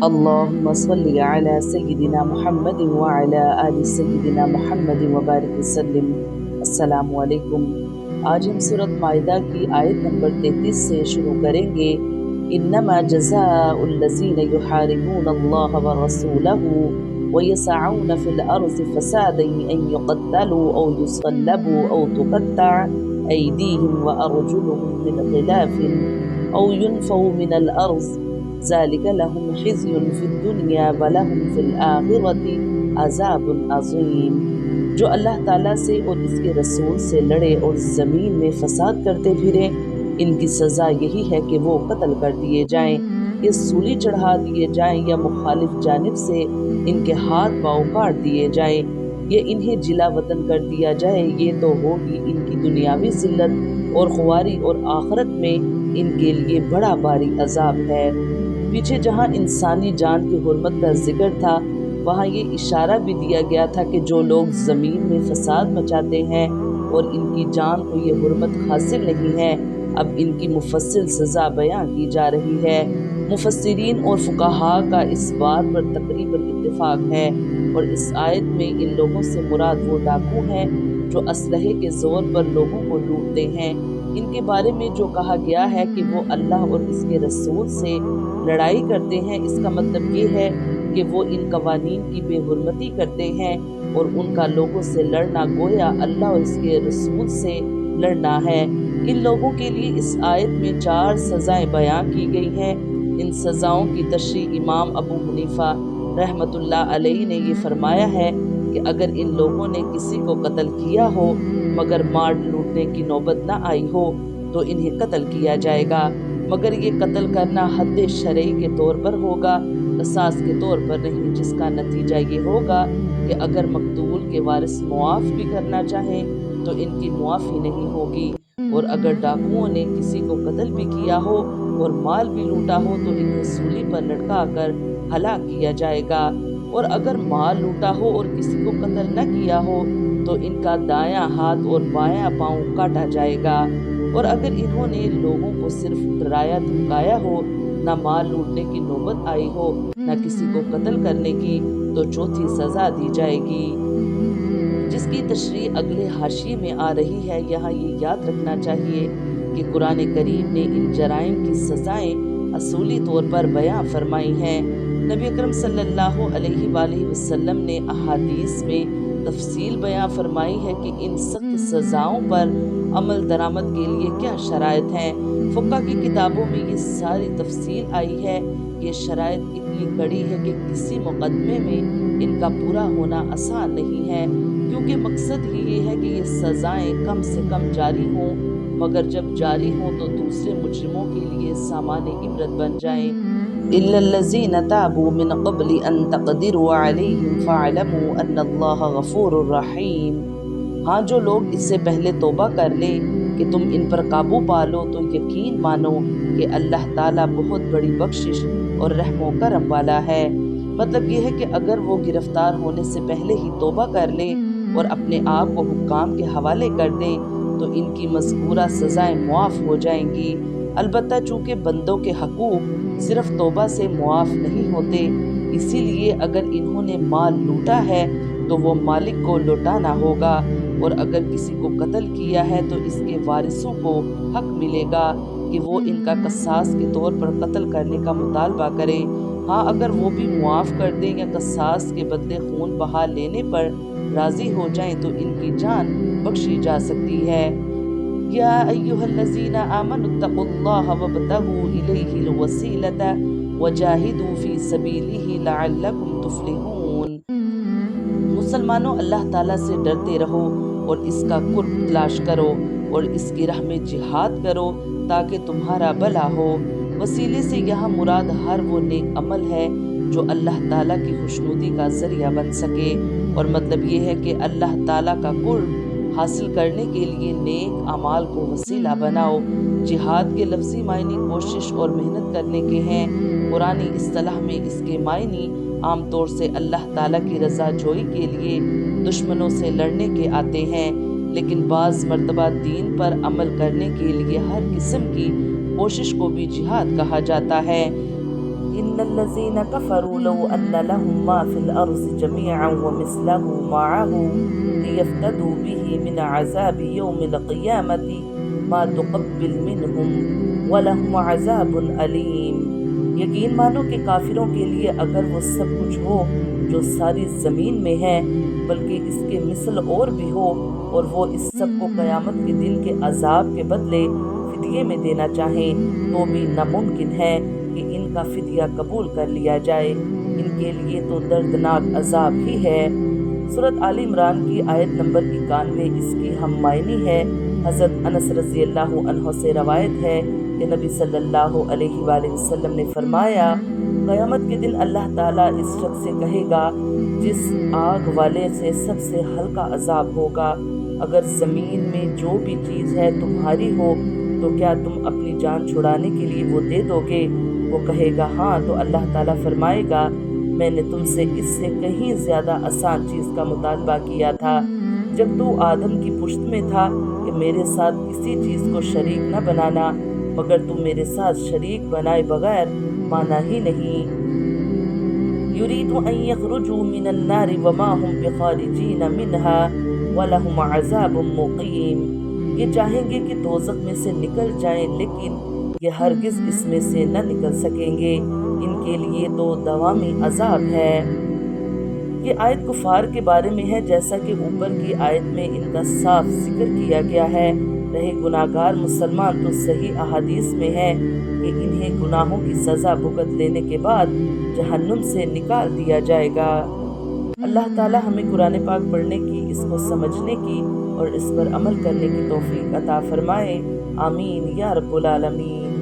اللهم صل على سيدنا محمد وعلى آل سيدنا محمد وبارک وسلم۔ السلام علیکم۔ آج ہم سورۃ مائدہ کی آیت نمبر 33 سے شروع کریں گے۔ انما جزاء الذین یحاربون اللہ ورسولہ ویسعون فی الارض فسادا ان یقتلوا او یصلبوا او تقطع ایدیہم وارجلہم من خلاف او ينفوا من الارض ذلك لهم خزي في الدنيا ولهم في الآخرة عذاب عظیم۔ جو اللہ تعالیٰ سے اور اس کے رسول سے لڑے اور زمین میں فساد کرتے پھرے، ان کی سزا یہی ہے کہ وہ قتل کر دیے جائیں یا سولی چڑھا دیے جائیں یا مخالف جانب سے ان کے ہاتھ پاؤں کاٹ دیے جائیں یا انہیں جلا وطن کر دیا جائے۔ یہ تو ہوگی ان کی دنیاوی ذلت اور خواری، اور آخرت میں ان کے لیے بڑا بھاری عذاب ہے۔ پیچھے جہاں انسانی جان کی حرمت کا ذکر تھا، وہاں یہ اشارہ بھی دیا گیا تھا کہ جو لوگ زمین میں فساد مچاتے ہیں اور ان کی جان کو یہ حرمت حاصل نہیں ہے، اب ان کی مفصل سزا بیان کی جا رہی ہے۔ مفسرین اور فقہاء کا اس بات پر تقریباً اتفاق ہے، اور اس آیت میں ان لوگوں سے مراد وہ ڈاکو ہیں جو اسلحے کے زور پر لوگوں کو لوٹتے ہیں۔ ان کے بارے میں جو کہا گیا ہے کہ وہ اللہ اور اس کے رسول سے لڑائی کرتے ہیں، اس کا مطلب یہ ہے کہ وہ ان قوانین کی بے حرمتی کرتے ہیں، اور ان کا لوگوں سے لڑنا گویا اللہ اور اس کے رسول سے لڑنا ہے۔ ان لوگوں کے لیے اس آیت میں 4 سزائیں بیان کی گئی ہیں۔ ان سزاؤں کی تشریح امام ابو حنیفہ رحمۃ اللہ علیہ نے یہ فرمایا ہے کہ اگر ان لوگوں نے کسی کو قتل کیا ہو مگر مار لوٹنے کی نوبت نہ آئی ہو تو انہیں قتل کیا جائے گا، مگر یہ قتل کرنا حد شرعی کے طور پر ہوگا، قصاص کے طور پر نہیں، جس کا نتیجہ یہ ہوگا کہ اگر مقتول کے وارث معاف بھی کرنا چاہیں تو ان کی معافی نہیں ہوگی، اور اگر ڈاکوؤں نے کسی کو قتل بھی کیا ہو اور مال بھی لوٹا ہو تو انہیں سولی پر لٹکا کر ہلاک کیا جائے گا، اور اگر مال لوٹا ہو اور کسی کو قتل نہ کیا ہو تو ان کا دایاں ہاتھ اور بایاں پاؤں کاٹا جائے گا، اور اگر انہوں نے لوگوں کو صرف ڈرایا دھمکایا ہو، نہ مال لوٹنے کی نوبت آئی ہو نہ کسی کو قتل کرنے کی، تو 4تھی سزا دی جائے گی، جس کی تشریح اگلے حاشیے میں آ رہی ہے۔ یہاں یہ یاد رکھنا چاہیے کہ قرآن کریم نے ان جرائم کی سزائیں اصولی طور پر بیان فرمائی ہیں۔ نبی اکرم صلی اللہ علیہ وآلہ وسلم نے احادیث میں تفصیل بیان فرمائی ہے کہ ان سخت سزاؤں پر عمل درآمد کے لیے کیا شرائط ہیں۔ فقہ کی کتابوں میں یہ ساری تفصیل آئی ہے۔ یہ شرائط اتنی کڑی ہے کہ کسی مقدمے میں ان کا پورا ہونا آسان نہیں ہے، کیونکہ مقصد ہی یہ ہے کہ یہ سزائیں کم سے کم جاری ہوں، مگر جب جاری ہوں تو دوسرے مجرموں کے لیے سامان عبرت بن جائیں۔ إِلَّا الَّذِينَ تَابُوا مِن قَبْلِ أَن تَقْدِرُوا عَلَيْهِمْ فَاعْلَمُوا أَنَّ اللَّهَ غَفُورٌ رَحِيمٌ۔ ہاں، جو لوگ اس سے پہلے توبہ کر لیں کہ تم ان پر قابو پالو تو یقین مانو کہ اللہ تعالیٰ بہت بڑی بخشش اور رحم و کرم والا ہے۔ مطلب یہ ہے کہ اگر وہ گرفتار ہونے سے پہلے ہی توبہ کر لیں اور اپنے آپ کو حکام کے حوالے کر دیں تو ان کی مذکورہ سزائیں معاف ہو جائیں گی۔ البتہ چونکہ بندوں کے حقوق صرف توبہ سے معاف نہیں ہوتے، اسی لیے اگر انہوں نے مال لوٹا ہے تو وہ مالک کو لوٹانا ہوگا، اور اگر کسی کو قتل کیا ہے تو اس کے وارثوں کو حق ملے گا کہ وہ ان کا قصاص کے طور پر قتل کرنے کا مطالبہ کریں۔ ہاں، اگر وہ بھی معاف کر دیں یا قصاص کے بدلے خون بہا لینے پر راضی ہو جائیں تو ان کی جان بخشی جا سکتی ہے۔ یا ایھا الذین آمنوا اتقوا اللہ وابتغوا الیہ الوسیلۃ وجاہدوا فی سبیلہ لعلکم تفلحون۔ مسلمانوں، اللہ تعالیٰ سے ڈرتے رہو اور اس کا قرب تلاش کرو اور اس کی راہ میں جہاد کرو تاکہ تمہارا بھلا ہو۔ وسیلے سے یہاں مراد ہر وہ نیک عمل ہے جو اللہ تعالیٰ کی خوشنودی کا ذریعہ بن سکے، اور مطلب یہ ہے کہ اللہ تعالیٰ کا قرب حاصل کرنے کے لیے نیک اعمال کو وسیلہ بناؤ۔ جہاد کے لفظی معنی کوشش اور محنت کرنے کے ہیں۔ قرآنی اصطلاح میں اس کے معنی عام طور سے اللہ تعالیٰ کی رضا جوئی کے لیے دشمنوں سے لڑنے کے آتے ہیں، لیکن بعض مرتبہ دین پر عمل کرنے کے لیے ہر قسم کی کوشش کو بھی جہاد کہا جاتا ہے۔ ان الذین کفروا لو ان لهم ما فی الارض جميعا ومثله معه لیفتدوا به من عذاب یوم القیامت ما تقبل منهم ولهم عذاب علیم۔ یقین مانو کہ کافروں کے لیے اگر وہ سب کچھ ہو جو ساری زمین میں ہے، بلکہ اس کے مثل اور بھی ہو، اور وہ اس سب کو قیامت کے دن کے عذاب کے بدلے فدیے میں دینا چاہیں، تو بھی ناممکن ہے کہ ان کا فدیہ قبول کر لیا جائے، ان کے لیے تو دردناک عذاب ہی ہے۔ سورۃ آل عمران کی آیت نمبر 91 اس کی ہم معنی ہے۔ حضرت انس رضی اللہ عنہ سے روایت ہے کہ نبی صلی اللہ علیہ وآلہ وسلم نے فرمایا، قیامت کے دن اللہ تعالیٰ اس شخص سے کہے گا جس آگ والے سے سب سے ہلکا عذاب ہوگا، اگر زمین میں جو بھی چیز ہے تمہاری ہو تو کیا تم اپنی جان چھڑانے کے لیے وہ دے دو گے؟ وہ کہے گا ہاں، تو اللہ تعالیٰ فرمائے گا میں نے تم سے اس سے کہیں زیادہ آسان چیز کا مطالبہ کیا تھا جب تو آدم کی پشت میں تھا کہ میرے ساتھ کسی چیز کو شریک نہ بنانا، مگر تم میرے ساتھ شریک بنائے بغیر مانا ہی نہیں۔ یرید ان یخرجوا من النار وما هم بخارجین منہا ولہم عذاب مقیم۔ یہ چاہیں گے کہ دوزخ میں سے نکل جائیں، لیکن یہ ہرگز اس میں سے نہ نکل سکیں گے، ان کے لیے تو دوامی عذاب ہے۔ یہ آیت کفار کے بارے میں ہے، جیسا کہ اوپر کی آیت میں ان کا صاف ذکر کیا گیا ہے۔ رہے گناہگار مسلمان تو صحیح احادیث میں ہے کہ انہیں گناہوں کی سزا بھگت لینے کے بعد جہنم سے نکال دیا جائے گا۔ اللہ تعالی ہمیں قرآن پاک پڑھنے کی، اس کو سمجھنے کی اور اس پر عمل کرنے کی توفیق عطا فرمائے۔ آمین یا رب العالمین۔